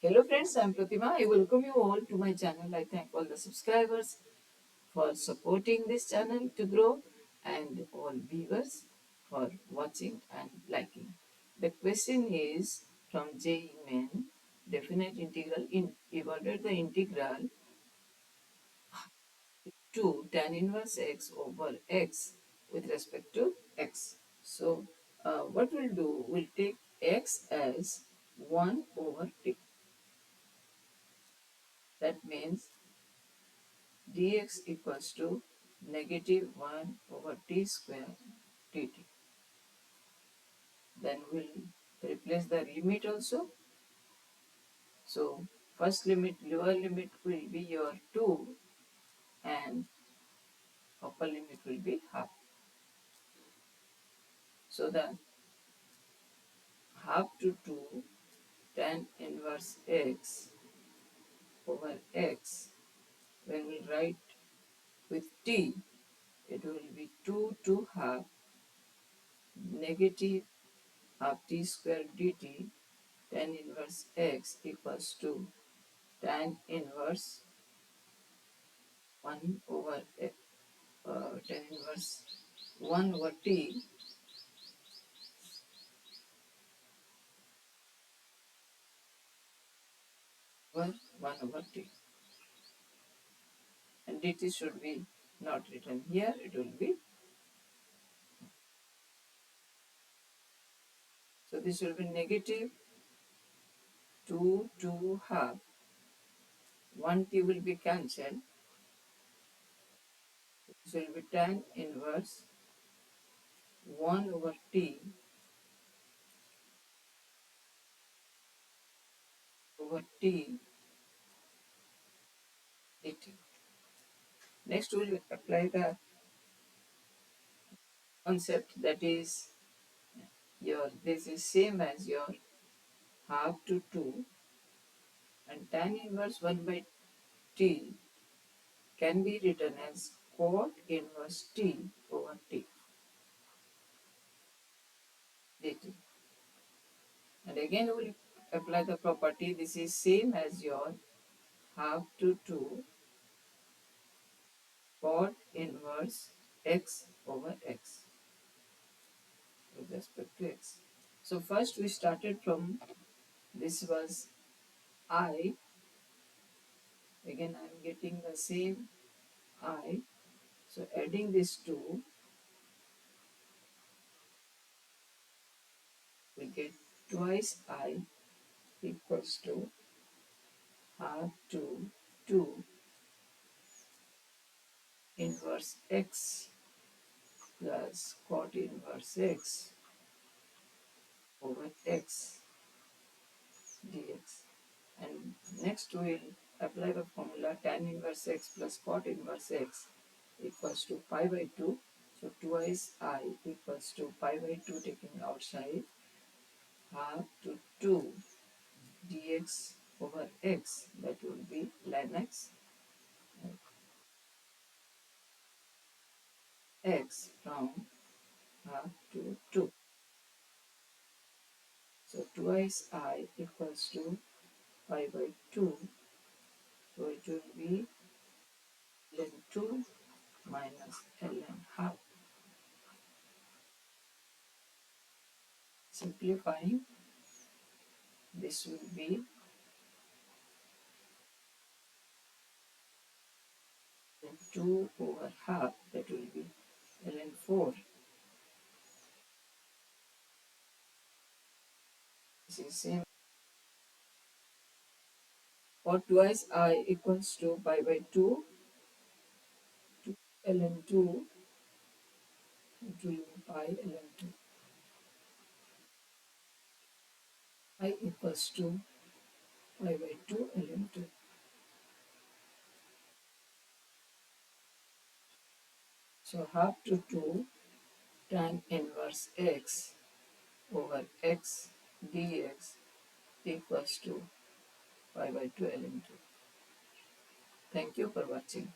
Hello friends, I am Pratima. I welcome you all to my channel. I thank all the subscribers for supporting this channel to grow and all viewers for watching and liking. The question is from JEE Main, definite integral in evaluate the integral to tan inverse x over x with respect to x. So what we'll do, we'll take x as 1 over t. That means dx equals to negative 1 over t square dt. Then we'll replace the limit also. So first limit, lower limit will be your 2 and upper limit will be half. So the half to 2 tan inverse x over x, when we write with t, it will be 2 to half negative half t square dt tan inverse x equals to tan inverse 1 over tan inverse 1 over t over 1 over t. And dt should be not written here, it will be. So this will be negative 2 to half. 1t will be cancelled. This will be tan inverse 1 over t over t dt. Next we will apply the concept, that is this is same as your half to 2, and tan inverse 1 by t can be written as cot inverse t over t dt. And again we will apply the property, this is same as your half to 2 cot inverse x over x with respect to x. So first we started from, this was I, again I am getting the same I, so adding these two we get twice I equals to half to 2 inverse x plus cot inverse x over x dx. And next we will apply the formula tan inverse x plus cot inverse x equals to pi by 2. So twice I equals to pi by 2, taking outside, half to 2 dx over x, that will be ln x from half to 2. So twice I equals to pi by 2, so it will be ln 2 minus ln half. Simplifying, this will be ln 2 over half, that will be ln 4. This is same. For twice I equals to pi by 2 to ln 2, it will be pi ln 2. I equals to pi by 2 ln 2. So half to 2 tan inverse x over x dx equals to pi by 2 ln 2. Thank you for watching.